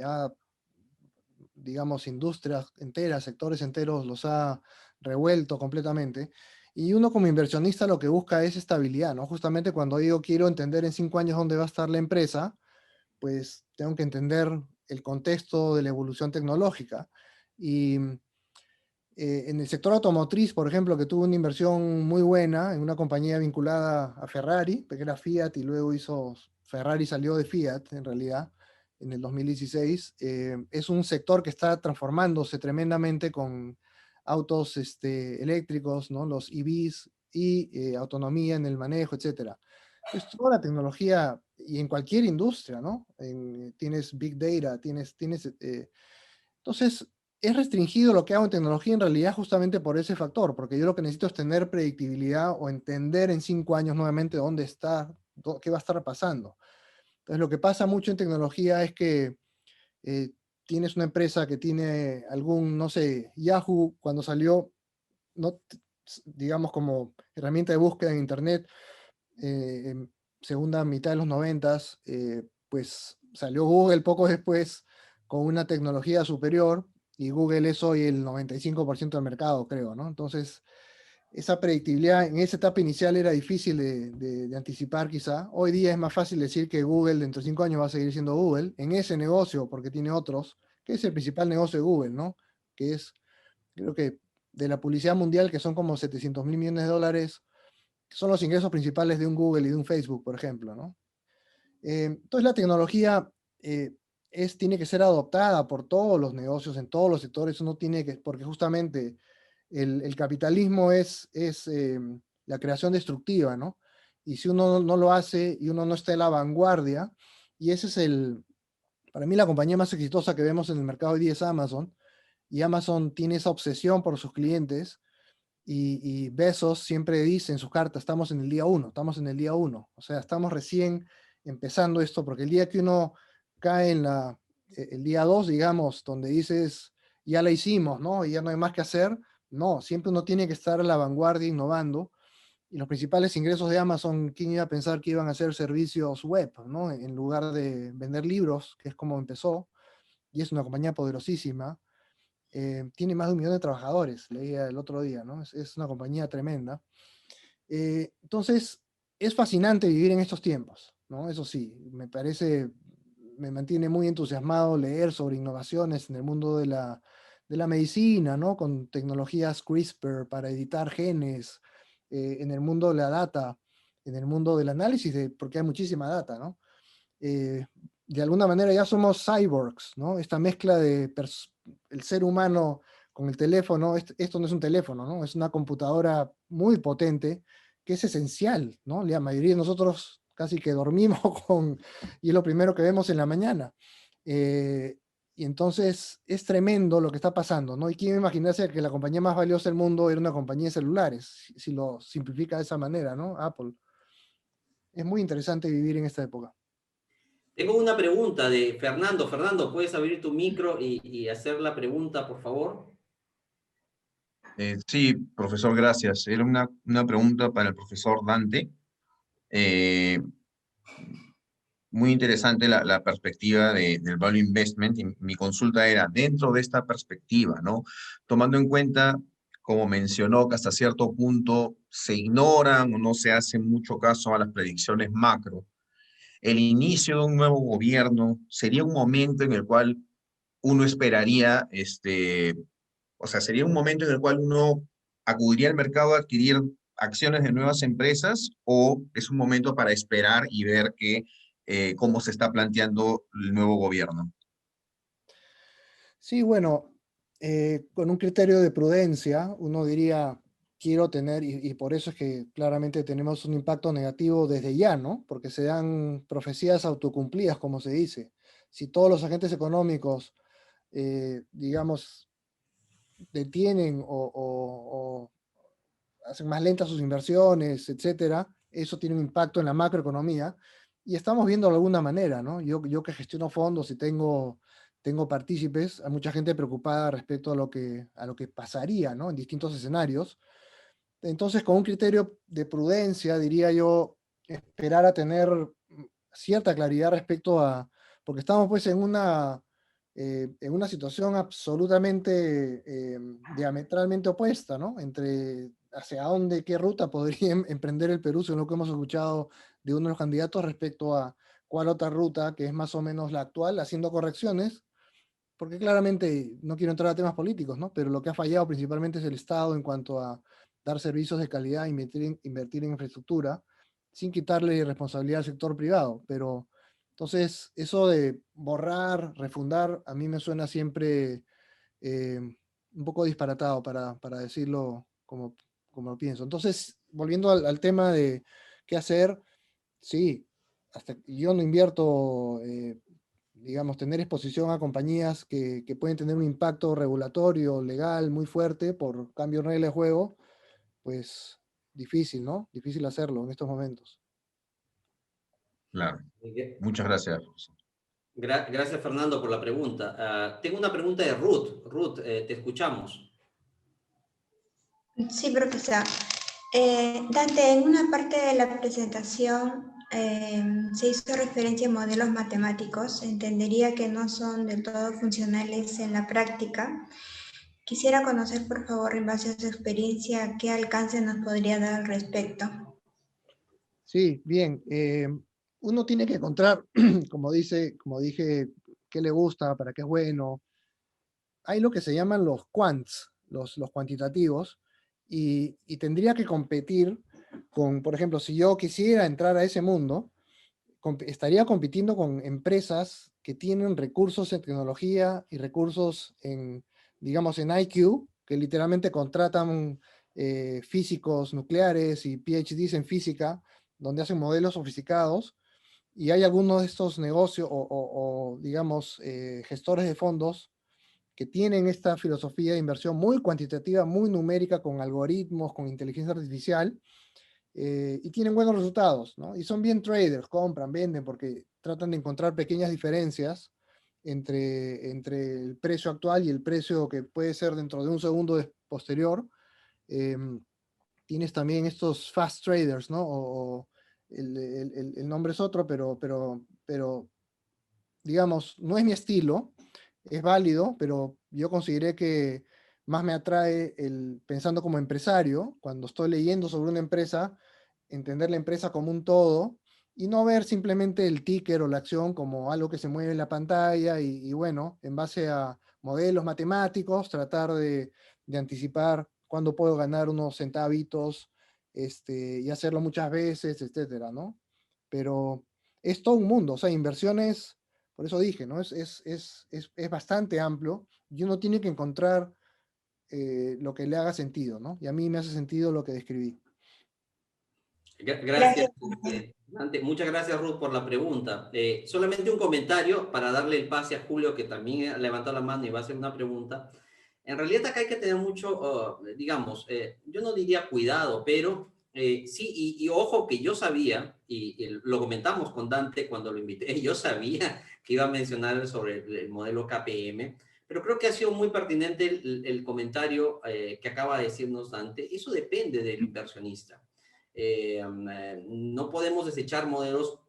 digamos, industrias enteras, sectores enteros los ha revuelto completamente. Y uno como inversionista lo que busca es estabilidad, ¿no? Justamente cuando digo quiero entender en 5 años dónde va a estar la empresa, pues tengo que entender el contexto de la evolución tecnológica. Y en el sector automotriz, por ejemplo, que tuvo una inversión muy buena en una compañía vinculada a Ferrari, que era Fiat, y luego Ferrari salió de Fiat, en realidad, en el 2016. Es un sector que está transformándose tremendamente con autos eléctricos, ¿no? Los EVs y autonomía en el manejo, etcétera. Entonces, toda la tecnología, y en cualquier industria, ¿no? Tienes Big Data, entonces, es restringido lo que hago en tecnología en realidad justamente por ese factor, porque yo lo que necesito es tener predictibilidad o entender en 5 años nuevamente dónde está, qué va a estar pasando. Entonces, lo que pasa mucho en tecnología es que eh, tienes una empresa que tiene no sé, Yahoo cuando salió, no, digamos como herramienta de búsqueda en Internet, en segunda mitad de los noventas, pues salió Google poco después con una tecnología superior y Google es hoy el 95% del mercado, creo, ¿no? Entonces, esa predictibilidad en esa etapa inicial era difícil de anticipar quizá. Hoy día es más fácil decir que Google dentro de 5 años va a seguir siendo Google en ese negocio porque tiene otros, que es el principal negocio de Google, ¿no? Que es, creo que de la publicidad mundial, que son como 700.000 millones de dólares, que son los ingresos principales de un Google y de un Facebook, por ejemplo, ¿no? Entonces la tecnología tiene que ser adoptada por todos los negocios, en todos los sectores, uno tiene que, porque justamente el capitalismo es la creación destructiva, ¿no? Y si uno no lo hace y uno no está en la vanguardia, y ese es para mí la compañía más exitosa que vemos en el mercado hoy día es Amazon, y Amazon tiene esa obsesión por sus clientes, y Bezos siempre dice en sus cartas, estamos en el día uno, estamos en el día uno, o sea, estamos recién empezando esto, porque el día que uno cae el día dos, digamos, donde dices, ya la hicimos, ¿no? Y ya no hay más que hacer, no, siempre uno tiene que estar a la vanguardia innovando, y los principales ingresos de Amazon, ¿quién iba a pensar que iban a ser servicios web, ¿no? En lugar de vender libros, que es como empezó, y es una compañía poderosísima. tiene más de 1 millón de trabajadores, leía el otro día, ¿no? Es una compañía tremenda. Entonces, es fascinante vivir en estos tiempos, ¿no? Eso sí, me mantiene muy entusiasmado leer sobre innovaciones en el mundo de la medicina, ¿no? Con tecnologías CRISPR para editar genes, en el mundo de la data, en el mundo del análisis, porque hay muchísima data, ¿no? Eh, de alguna manera ya somos cyborgs, ¿no? Esta mezcla de el ser humano con el teléfono, esto no es un teléfono, ¿no? Es una computadora muy potente que es esencial, ¿no? La mayoría de nosotros casi que dormimos y es lo primero que vemos en la mañana. Eh, y entonces es tremendo lo que está pasando, ¿no? Y quién imaginarse que la compañía más valiosa del mundo era una compañía de celulares, si lo simplifica de esa manera, ¿no? Apple. Es muy interesante vivir en esta época. Tengo una pregunta de Fernando. Fernando, ¿puedes abrir tu micro y hacer la pregunta, por favor? Sí, profesor, gracias. Era una pregunta para el profesor Dante. Eh, Muy interesante la perspectiva del value investment. Y mi consulta era, dentro de esta perspectiva, ¿no? Tomando en cuenta, como mencionó, que hasta cierto punto se ignoran o no se hace mucho caso a las predicciones macro, el inicio de un nuevo gobierno sería un momento en el cual uno esperaría, o sea, sería un momento en el cual uno acudiría al mercado a adquirir acciones de nuevas empresas, o es un momento para esperar y ver cómo se está planteando el nuevo gobierno. Sí, bueno, con un criterio de prudencia, uno diría, quiero tener, y por eso es que claramente tenemos un impacto negativo desde ya, ¿no? Porque se dan profecías autocumplidas, como se dice. Si todos los agentes económicos, digamos, detienen o hacen más lentas sus inversiones, etcétera, eso tiene un impacto en la macroeconomía. Y estamos viendo de alguna manera, ¿no? Yo que gestiono fondos y tengo partícipes, hay mucha gente preocupada respecto a lo que pasaría, ¿no? En distintos escenarios. Entonces, con un criterio de prudencia, diría yo, esperar a tener cierta claridad respecto a, porque estamos pues en una situación absolutamente diametralmente opuesta, ¿no? Entre hacia dónde, qué ruta podría emprender el Perú, según lo que hemos escuchado de uno de los candidatos respecto a cuál otra ruta, que es más o menos la actual, haciendo correcciones, porque claramente no quiero entrar a temas políticos, ¿no? Pero lo que ha fallado principalmente es el Estado en cuanto a dar servicios de calidad, invertir en infraestructura, sin quitarle responsabilidad al sector privado. Pero entonces, eso de borrar, refundar, a mí me suena siempre un poco disparatado para decirlo como lo pienso. Entonces, volviendo al tema de qué hacer, sí, hasta yo no invierto, digamos, tener exposición a compañías que pueden tener un impacto regulatorio, legal, muy fuerte por cambio de regla de juego, pues difícil, ¿no? Difícil hacerlo en estos momentos. Claro. Muchas gracias, profesor. Gracias, Fernando, por la pregunta. Tengo una pregunta de Ruth. Ruth, te escuchamos. Sí, profesor. Dante, en una parte de la presentación se hizo referencia a modelos matemáticos. Entendería que no son del todo funcionales en la práctica. Quisiera conocer, por favor, en base a su experiencia, qué alcance nos podría dar al respecto. Sí, bien. Uno tiene que encontrar, como dije, qué le gusta, para qué es bueno. Hay lo que se llaman los quants, los cuantitativos, y tendría que competir con, por ejemplo, si yo quisiera entrar a ese mundo, estaría compitiendo con empresas que tienen recursos en tecnología y recursos en, digamos, en IQ, que literalmente contratan físicos nucleares y PhDs en física, donde hacen modelos sofisticados, y hay algunos de estos negocios digamos, gestores de fondos que tienen esta filosofía de inversión muy cuantitativa, muy numérica, con algoritmos, con inteligencia artificial, y tienen buenos resultados, ¿no? Y son bien traders, compran, venden, porque tratan de encontrar pequeñas diferencias entre el precio actual y el precio que puede ser dentro de un segundo posterior. Eh, Tienes también estos fast traders, ¿no? O el nombre es otro, pero digamos, no es mi estilo, es válido, pero yo consideré que más me atrae pensando como empresario, cuando estoy leyendo sobre una empresa, entender la empresa como un todo y no ver simplemente el ticker o la acción como algo que se mueve en la pantalla y bueno, en base a modelos matemáticos, tratar de anticipar cuándo puedo ganar unos centavitos y hacerlo muchas veces, etcétera, ¿no? Pero es todo un mundo, o sea, inversiones, por eso dije, ¿no? Es bastante amplio y uno tiene que encontrar lo que le haga sentido, ¿no? Y a mí me hace sentido lo que describí. Gracias, Gracias. Dante. Muchas gracias, Ruth, por la pregunta. Solamente un comentario para darle el pase a Julio, que también ha levantado la mano y va a hacer una pregunta. En realidad acá hay que tener mucho, digamos, yo no diría cuidado, pero sí, y ojo que yo sabía, y lo comentamos con Dante cuando lo invité, yo sabía que iba a mencionar sobre el modelo KPM, pero creo que ha sido muy pertinente el comentario que acaba de decirnos Dante. Eso depende del inversionista. No podemos desechar modelos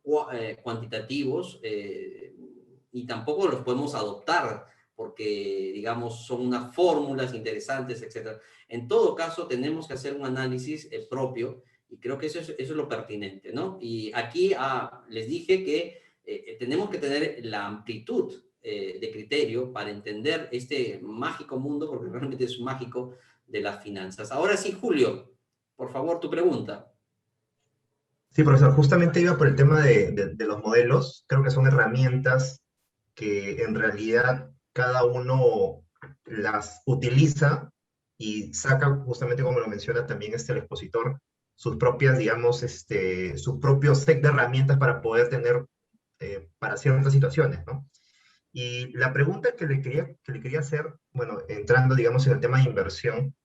cuantitativos y tampoco los podemos adoptar porque, digamos, son unas fórmulas interesantes, etc. En todo caso, tenemos que hacer un análisis propio y creo que eso es lo pertinente, ¿no? Y aquí les dije que tenemos que tener la amplitud de criterio para entender este mágico mundo, porque realmente es mágico, de las finanzas. Ahora sí, Julio, por favor, tu pregunta. Sí, profesor, justamente iba por el tema de los modelos. Creo que son herramientas que en realidad cada uno las utiliza y saca, justamente como lo menciona también el expositor, sus propias, digamos, su propio set de herramientas para poder tener para ciertas situaciones, ¿no? Y la pregunta que le quería hacer, bueno, entrando, digamos, en el tema de inversión,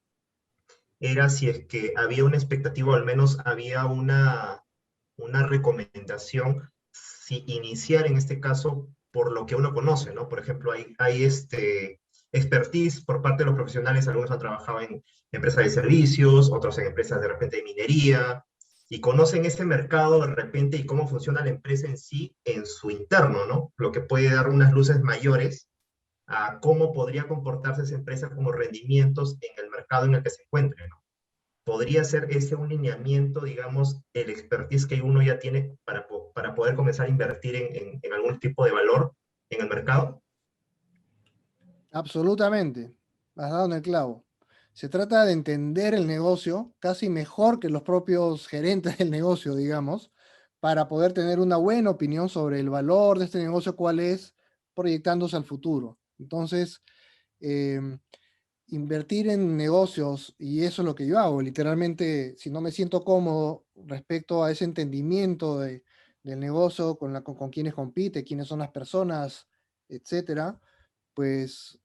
era si es que había una expectativa, o al menos había una recomendación, si iniciar en este caso por lo que uno conoce, ¿no? Por ejemplo, hay expertise por parte de los profesionales, algunos han trabajado en empresas de servicios, otros en empresas de repente de minería, y conocen ese mercado de repente y cómo funciona la empresa en sí, en su interno, ¿no? Lo que puede dar unas luces mayores a cómo podría comportarse esa empresa como rendimientos en el mercado en el que se encuentre, ¿no? Podría ser ese un lineamiento, digamos, el expertise que uno ya tiene para poder comenzar a invertir en algún tipo de valor en el mercado. Absolutamente, has dado en el clavo. Se trata de entender el negocio casi mejor que los propios gerentes del negocio, digamos, para poder tener una buena opinión sobre el valor de este negocio, cuál es, proyectándose al futuro. Entonces, em, invertir en negocios, y eso es lo que yo hago, literalmente, si no me siento cómodo respecto a ese entendimiento del negocio, con quiénes compite, quiénes son las personas, etcétera, pues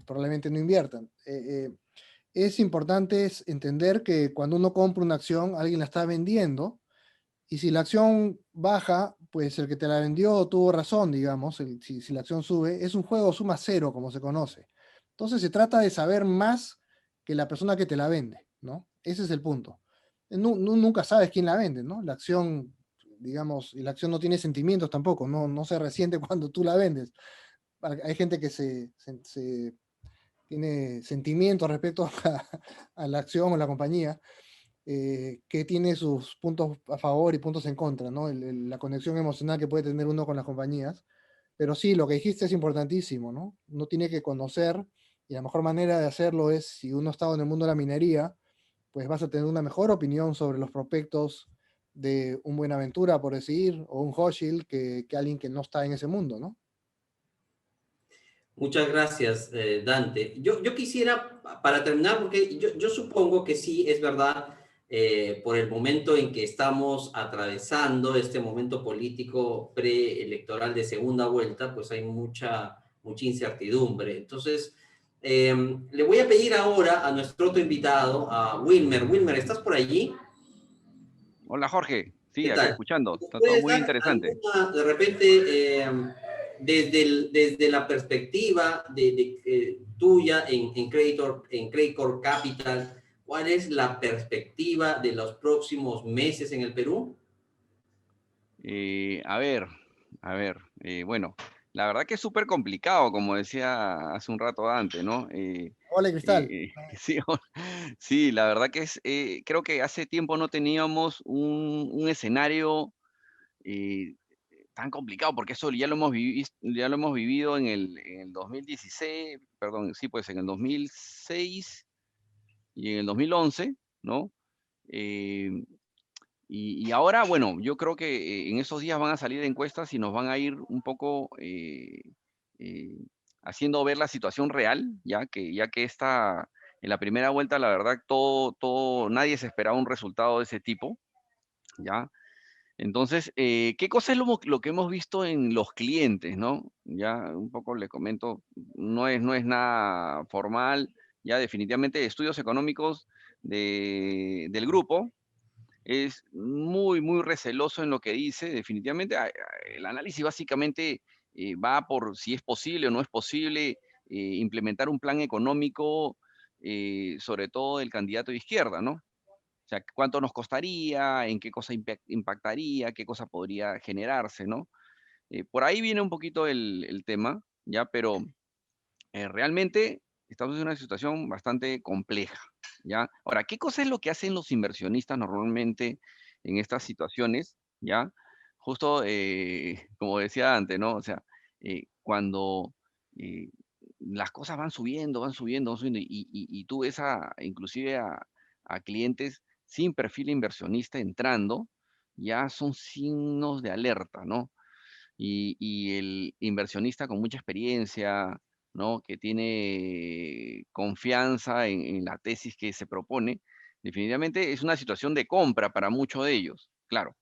probablemente no inviertan. Es importante entender que cuando uno compra una acción, alguien la está vendiendo, y si la acción baja, pues el que te la vendió tuvo razón, digamos, si la acción sube, es un juego suma cero, como se conoce. Entonces se trata de saber más que la persona que te la vende, ¿no? Ese es el punto. Nunca sabes quién la vende, ¿no? La acción, digamos, y la acción no tiene sentimientos tampoco, no se resiente cuando tú la vendes. Hay gente que tiene sentimientos respecto a la acción o la compañía, que tiene sus puntos a favor y puntos en contra, ¿no? La conexión emocional que puede tener uno con las compañías. Pero sí, lo que dijiste es importantísimo, ¿no? Uno tiene que conocer, y la mejor manera de hacerlo es, si uno ha estado en el mundo de la minería, pues vas a tener una mejor opinión sobre los prospectos de un Buenaventura, por decir, o un Hochschild, que alguien que no está en ese mundo, ¿no? Muchas gracias, Dante. Yo quisiera, para terminar, porque yo supongo que sí, es verdad, por el momento en que estamos atravesando este momento político preelectoral de segunda vuelta, pues hay mucha incertidumbre. Entonces, le voy a pedir ahora a nuestro otro invitado, a Wilmer. Wilmer, ¿estás por allí? Hola Jorge, ¿Qué sí, acá tal? escuchando, está todo ¿Puedes muy dar interesante. alguna, de repente, desde la perspectiva tuya en Credit Corp Capital, cuál es la perspectiva de los próximos meses en el Perú? A ver, bueno, la verdad que es súper complicado, como decía hace un rato Dante, ¿no? Hola, Cristal. Sí, sí, la verdad que es, creo que hace tiempo no teníamos un escenario tan complicado, porque eso ya lo hemos vivido en el 2016, perdón, sí, pues en el 2006 y en el 2011, ¿no? Eh, y ahora, bueno, yo creo que en esos días van a salir encuestas y nos van a ir un poco eh, haciendo ver la situación real, ya que en la primera vuelta, la verdad, nadie se esperaba un resultado de ese tipo, ¿ya? Entonces, ¿qué cosa es lo que hemos visto en los clientes, no? Ya un poco le comento, no es nada formal, ya definitivamente estudios económicos del grupo es muy, muy receloso en lo que dice, definitivamente. El análisis básicamente va por si es posible o no es posible implementar un plan económico, sobre todo del candidato de izquierda, ¿no? O sea, cuánto nos costaría, en qué cosa impactaría, qué cosa podría generarse, ¿no? Por ahí viene un poquito el tema, ¿ya? Pero realmente estamos en una situación bastante compleja, ¿ya? Ahora, ¿qué cosa es lo que hacen los inversionistas normalmente en estas situaciones, ¿ya? Justo, como decía antes, ¿no? O sea, cuando eh, las cosas van subiendo, van subiendo, van subiendo, y tú ves inclusive a clientes sin perfil inversionista entrando, ya son signos de alerta, ¿no? Y el inversionista con mucha experiencia, ¿no? Que tiene confianza en la tesis que se propone, definitivamente es una situación de compra para muchos de ellos. Claro,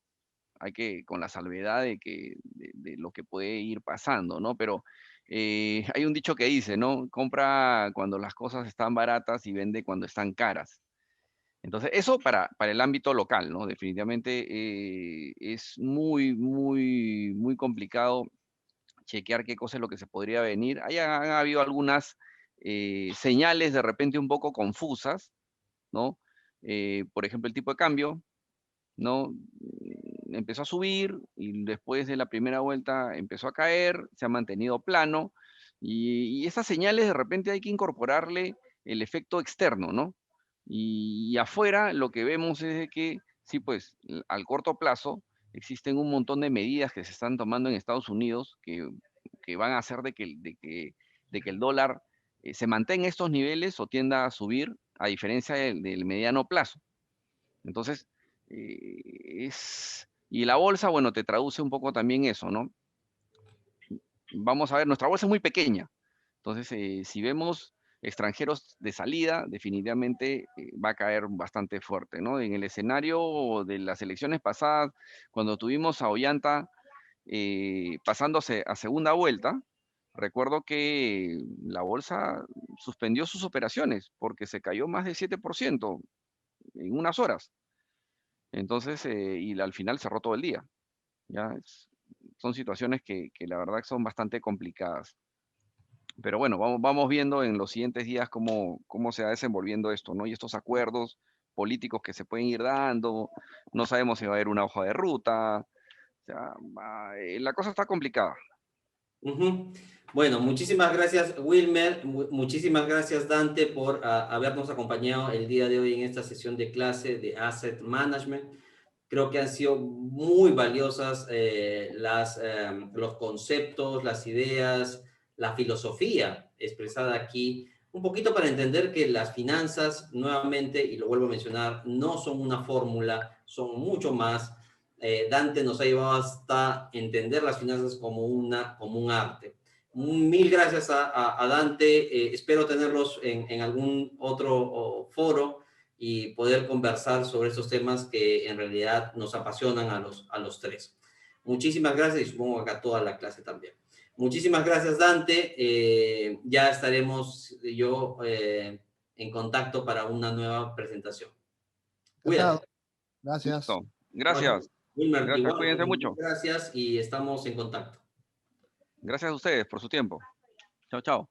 hay que, con la salvedad de lo que puede ir pasando, ¿no? Pero hay un dicho que dice, ¿no? Compra cuando las cosas están baratas y vende cuando están caras. Entonces, eso para el ámbito local, ¿no? Definitivamente es muy, muy, muy complicado chequear qué cosa es lo que se podría venir. Han habido algunas señales de repente un poco confusas, ¿no? Por ejemplo, el tipo de cambio, ¿no? Empezó a subir y después de la primera vuelta empezó a caer, se ha mantenido plano y esas señales de repente hay que incorporarle el efecto externo, ¿no? Y afuera lo que vemos es de que, sí, pues al corto plazo existen un montón de medidas que se están tomando en Estados Unidos que van a hacer de que el dólar se mantenga en estos niveles o tienda a subir, a diferencia del mediano plazo. Entonces, y la bolsa, bueno, te traduce un poco también eso, ¿no? Vamos a ver, nuestra bolsa es muy pequeña. Entonces, si vemos extranjeros de salida, definitivamente va a caer bastante fuerte, ¿no? En el escenario de las elecciones pasadas, cuando tuvimos a Ollanta pasándose a segunda vuelta, recuerdo que la bolsa suspendió sus operaciones porque se cayó más del 7% en unas horas. Entonces, y al final cerró todo el día. ¿Ya? Son situaciones que la verdad son bastante complicadas. Pero bueno, vamos viendo en los siguientes días cómo se va desenvolviendo esto, ¿no? Y estos acuerdos políticos que se pueden ir dando, no sabemos si va a haber una hoja de ruta, o sea, la cosa está complicada. Ujú. Bueno, muchísimas gracias, Wilmer. Muchísimas gracias, Dante, por habernos acompañado el día de hoy en esta sesión de clase de Asset Management. Creo que han sido muy valiosas los conceptos, las ideas, la filosofía expresada aquí, un poquito para entender que las finanzas, nuevamente, y lo vuelvo a mencionar, no son una fórmula, son mucho más. Dante nos ha llevado hasta entender las finanzas como un arte. Mil gracias a Dante. Espero tenerlos en algún otro foro y poder conversar sobre estos temas que en realidad nos apasionan a los tres. Muchísimas gracias y supongo acá toda la clase también. Muchísimas gracias, Dante. Ya estaremos en contacto para una nueva presentación. Encantado. Cuídate. Gracias. Listo. Bueno, Gracias. Wilmer, Gracias, igual, cuídense mucho. gracias y estamos en contacto. Gracias a ustedes por su tiempo. Chao, chao.